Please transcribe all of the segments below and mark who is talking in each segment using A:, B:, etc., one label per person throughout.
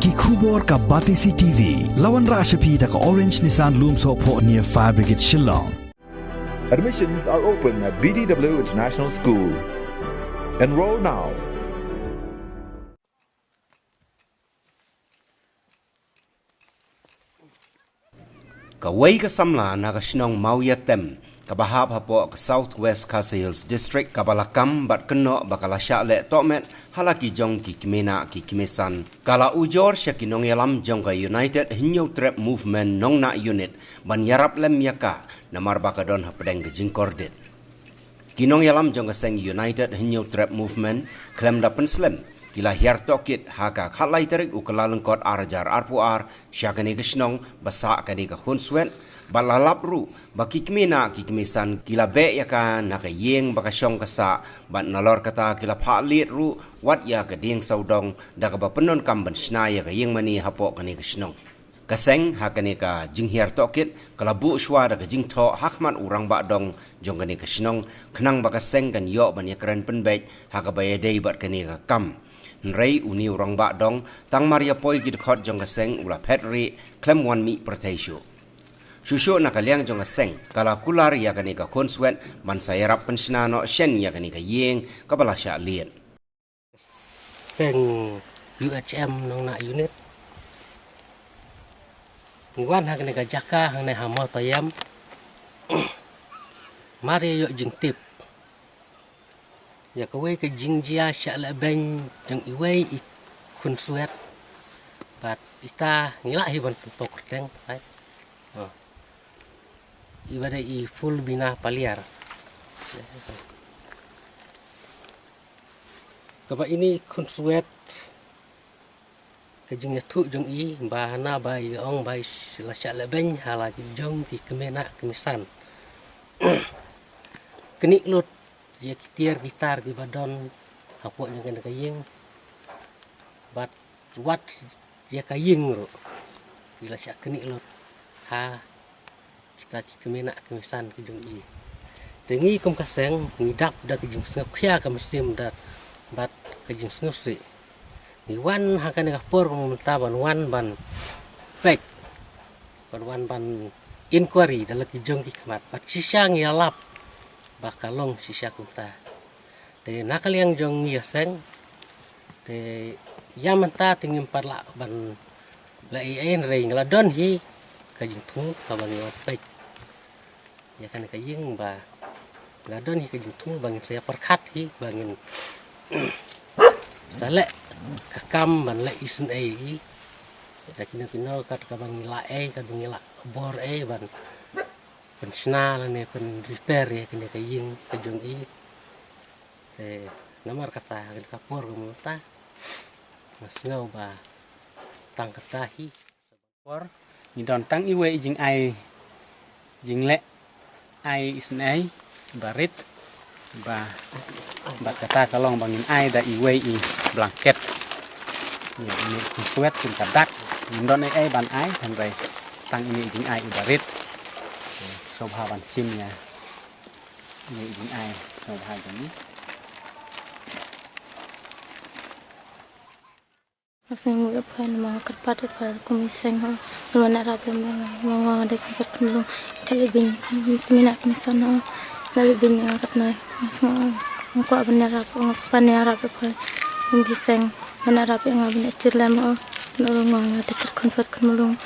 A: Ki khubor ka Batisi TV. Lawan Rashapi da ka Orange Nissan Lumso po near Fire Brigade Shillong.
B: Admissions are open at BDW International School. Enroll now.
C: Kawai ka samla na ka sinong Mauyatem, kabahab hapo ka Southwest Khasi Hills District kabalakam bat keno bakalasya le tomet halaki jong ki kimena ki kimesan. Kala ujor sya kinong yalam jong ka United Hinyo Trap Movement nong na unit ban yarap lem yaka namar bakadon hapedeng ke jingkordit. Kinong yalam jong ka seng United Hinyo Trap Movement klem dapen slem. Kila hiar tokit haka khalai tarik ukalalengkot arjar arpuar syakani kesnong basak kani ke hunswet balalap ru baki kmina ki kemisan kila be yaka naka yeng bakasyong kasa bat nalor kata kila phalit ru wat ya ke ding saudong da ka bapenon kamban snaya ka yeng mani hapok kani kesnong kaseng hakani ka jinghiar tokit kala bu shwa da ka jingtho hakman urang ba dong jong kani kesnong khnang bakaseng kan yo ban yakran penbek haka bayadei bat kani ka kam Nrei uni urang ba dong tang Maria poi gid khot jong kaseng ula petri klem wan mi pertaisyo. Shusho nakaliang jong kaseng kala kular ya kani ka konswet man sayarap pensnano shen ya kani ka yeng kabala sya lien.
D: Seng UHM nong na unit. Ngwan ha kani ka jaka hang ne hamal payam. Mari yo jing tip. Ya kawai ke jingjia syak la ben jeng iwei I kun suet bat ita ngilak hiban tok deng ai ibada I full bina paliar kaba ini kun suet ke jeng tu jeng I bahana bai ong bai la syak la ben halagi jong ki kemena kemisan kenik lut ya kitiar gitar di badon hapok dengan kaying bat wat ya kaying ro bila syak kenik lot ha kita kemena kemisan ke jong I tengi kom kaseng ngidap da ke jing sengap khia ka mesim da bat ke jing sengap si ni wan ha kan ngapor menta ban wan ban fake ban inquiry da laki jong ki khamat bat sisang ya lap bakalong sisya kunta te nakaliang jong yaseng te yamanta tingim parla ban la ien ring la don hi kajing tu ka bang opek ya kan kajing ba la don hi kajing tu bangin saya perkat hi bangin sale kakam ban la isen ai ya kino kat ka bangila ka bangila bor ban pensna la ne pen repair ya kene kaying kajong I te namar kata kan kapor kemuta mas ngau ba tang kata hi por ni don tang iwe jing ai jing le ai isnai barit ba kata kalong bangin ai da iwe I blanket ya ini sweat kun kadak don ai ban ai han bai tang ini jing ai barit sobhaban simnya ini jing ai sobhaban ni
E: asing udah pan mau kerpat par kumiseng ho mana rapi mau dek kerpulung kali bin minat misalnya kali bin yang katna semua aku abang rap pan yang rapi pan kumiseng mana rapi yang abang cerlam ho nolong mau dek konsert kumulung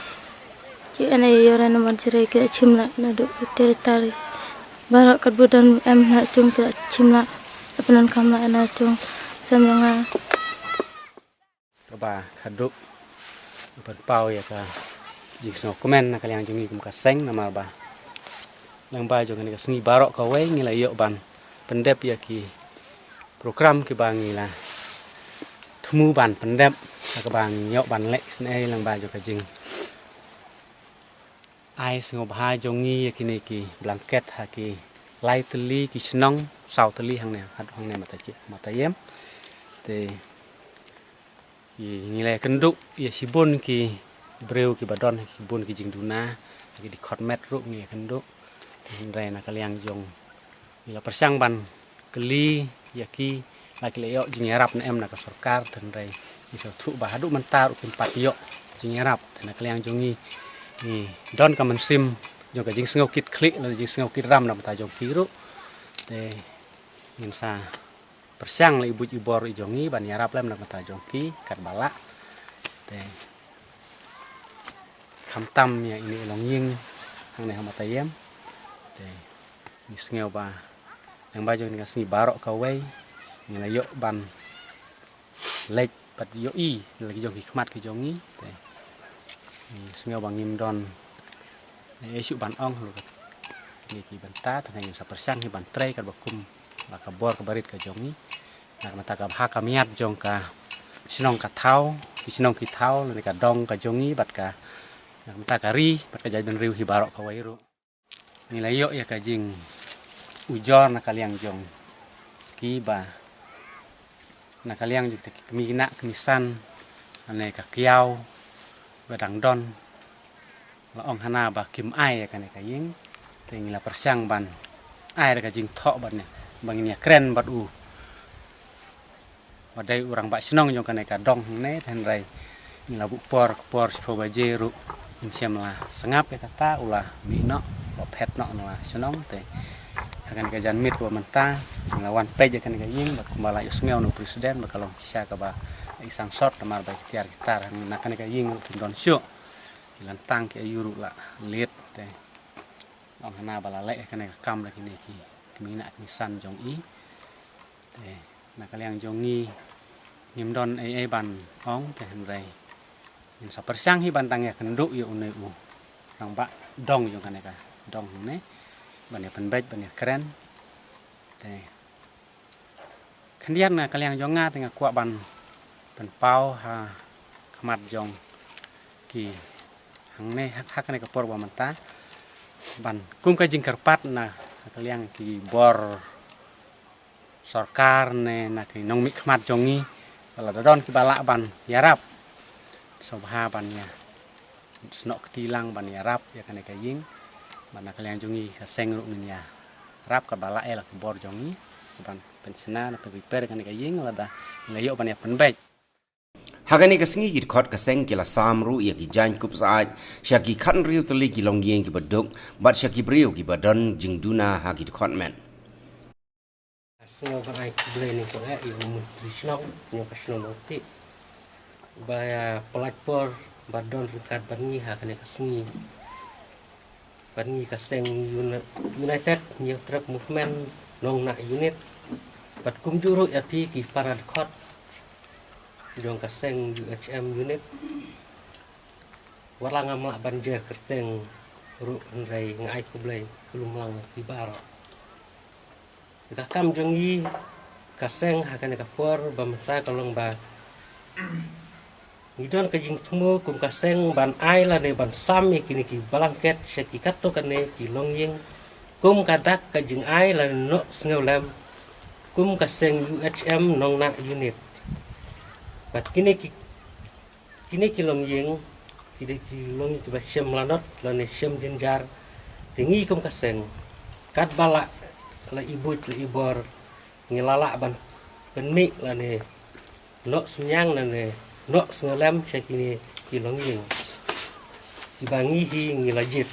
E: Ci ana yoran mon cirai ke chimla na do teritari barak kadbudan em na chung ke chimla apanan kamla ana chung samyanga
D: ba kaduk ban pau ya ka jisno komen na kaliang jungi kum ka seng nama ba lang ba jong ni ka sengi barok ka we ngila yo ban pendep ya ki program ki bangi la thmu ban pendep ka bang yo ban lek snai lang ba jo ka jing ai sngop ha jongi kini ki blanket ha ki lightly ki snong southly hang ne hat hang ne mata yem te ki ngile kenduk ya sibun ki breu ki badon sibun ki jingduna ki di khotmet ru ngi kenduk ndai na kaliang jong ila persang ban keli ya ki laki leo jing yarap na em na ka sarkar dan rai
F: iso thu bahadu mentar ukin patio jing yarap dan kaliang jongi ni don kamen sim jong ka jing sengau kit klik la jing sengau kit ram na mata jong kiru te insa persiang la ibu ibor ijongi ban yarap lem na mata jongki kat bala te tam ya ini long ying hang ne mata yem te ni sengau ba yang baju ni kasni barok kawai ni la yo ban lek pat yo i lagi jong hikmat ke jongi te ni sengau bangim don isu ban ong lu ni ki banta tan yang sa persiang hi ban trei kat bakum la ka bor ka barit ka jongi na mata ka ha ka miat jong ka sinong ka thau sinong ki thau ni ka dong ka jongi bat ka mata kari bat ka jadi riu hi barok ka wairu ni la yo ya ka jing ujor na kaliang jong ki ba na kaliang jong kemina kemisan ane ka kiau badang don la ong hana ba kim ai ya kan ka ying ting la persiang ban ai ka jing thok ban ne bang ni keren bat u wadai urang ba sinong jong kan ka dong ne ten rai ni la bu por baje ru siam la sengap ya kata ulah mino ba phet no la sinong te akan ka jan mit ko menta lawan pej akan ka ying ba kumala isngeu no presiden ba kalong sia ka ba isang shot tamar ba tiar gitar na kan ka ying kin don syo kilan tang ke yuru la let te ong hana bala le akan ka kam la kini ki mina ni san jong i te na kaliang jong i nim don ai ban ong te han rai in sa persiang hi bantang ya kenduk ya une u nang ba dong jong kan ka dong ne ban ya penbej ban ya keren te kendian na kaliang jong nga tengah kuat ban pen pau ha khamat jong ki hang ne hak ne ka por ba manta ban kum ka jing karpat na kaliang ki bor sarkar ne na ki nong mi khamat jongi bala don ki bala ban yarap sobha ban ya snok tilang ban yarap ya kan ka ying ban kaliang jongi ka seng ru ni ya rap ka bala la ki bor jongi ban pensena na prepare kan ka ying la da la yo ban ya penbej
C: hagani ka singi git khot ka seng kila samru ya ki jan kup saaj shaki khan riu tuli ki long yeng ki baduk bat shaki briu ki badon jingduna ha git khot men
D: Semua orang boleh ni kau yang menrisnok yang kasno mati. Baya pelakor badon rekat bangi hakane kasni. Bangi kaseng United New Truck Movement nong nak unit. Bat kum juru ya pi ki parad khot. Jong kaseng UHM unit. Walang amak banjir kerteng ru nrai ngai ku boleh kelum lang di baro. Kakam jongi kaseng hakan kapor bamta kalong ba ngidon ka jing tumo kum kaseng ban ai la ne ban sami kini ki balangket seki katto kane ki longying kum kadak ka jing ai la no sngeulem kum kaseng UHM nong na unit bat kini ki longying kini ki longying ki ba syem lanot la ne syem jinjar tingi kum kaseng kat bala la ibu la ibor ngilala ban penmi la ne no senyang la ne no sengelem sakini kilongying ibangi hi ngilajit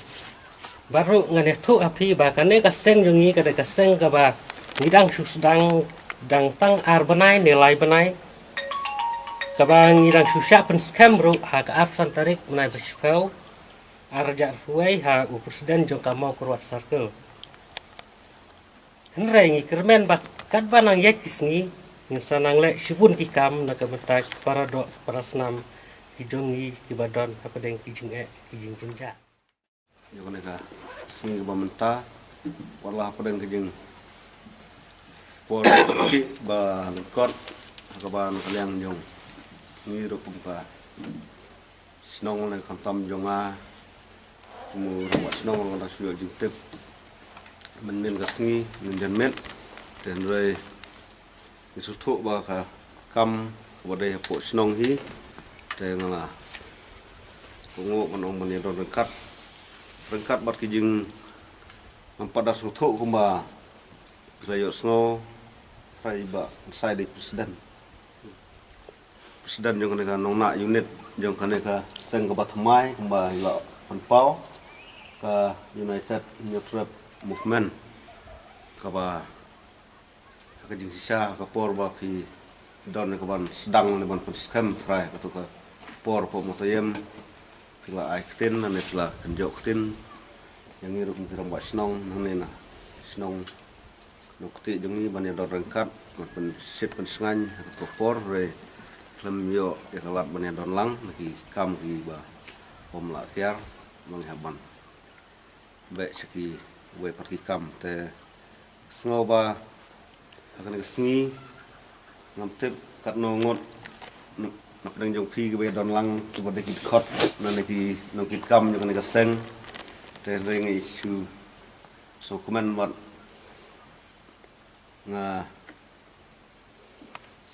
D: baru ngane tu api ba kane kaseng jongi kada kaseng ka ba ngidang susdang dang tang ar banai nilai banai ka ba ngidang susya pen scam ru ha ka arfan tarik menai bespel arja ruai ha u presiden jong ka mau kurwat circle Henry ngi kermen bak kat banang yakis ngi sanang le sibun ki kam na kemetak para do para senam ki jongi ki badon apa deng ki jing ki jing jenja
G: yo kana ka sing ba menta wala apa deng ki jing por ki ba kot ka ban kaliang jong ngi ro kum ka snong le kam tam jonga mu ro snong la su jing tep men ka singi men den met den rei isu thu ba ka kam ba dei po snong hi te ngala ngo konong men ron rengkat bat ki jing mempada su thu kumba rayo sno trai ba sai de presiden presiden jong kene ka nongna unit jong kene ka seng ka batmai kemba ila panpau ka United New Trap Movement ka ba ka jing sisa ka por ba pi don ka ban sedang ne ban scam try ka to ka por po motoyem pila aiktin ane pila kenjoktin yang iruk mukirang buat senong nane na senong nukti jengi ban ya don rengkat pen sip pen sengan ka por re lem yo ya kalat ban ya don lang lagi kam ki ba om la kiar menghaban baik seki we parki kam te sngoba akan sengi ngamtip kat nongot nak deng jong phi ke don lang tu bade kit khot nan ki nong kit kam jong ka seng te ring isu so kuman mat nga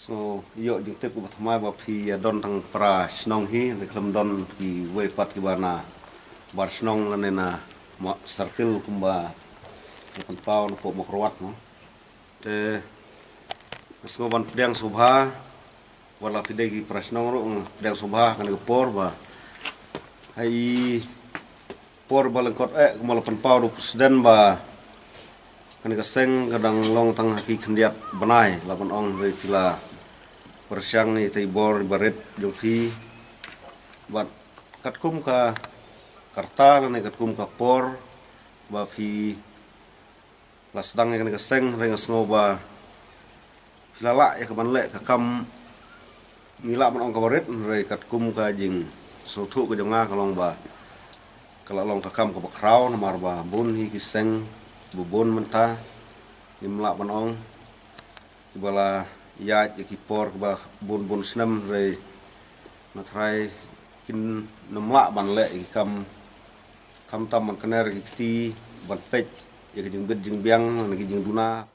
G: so yo jong tip ko thmai ba phi don tang pra snong hi le klam don ki we pat ki bana bar snong nan na ma circle kumba kan pau no po mokrowat no te sngoban pedang subha wala pidegi prasnong ro pedang subha kan por ba hai por balengkot kumal pan pau do presiden ba kan ka seng kadang long tang haki khendiat banai laban ong ve pila persyang ni tai bor baret jongfi bat katkum ka karta na katkum ka por ba phi lasdang kan ka seng reng sngoba lala ya kaman le ka kam ngila man ong ka baret re katkum ka jing sotu ka jonga kalong ba kala long ka kam ka bakraw na marba bun hi ki seng bubun menta imla man ong kibala ya ki por ba bun bun snam re matrai kin nomla ban le ki kam tam man kaner ki ti ban pej ya ki jing bet jing biang na ki jing duna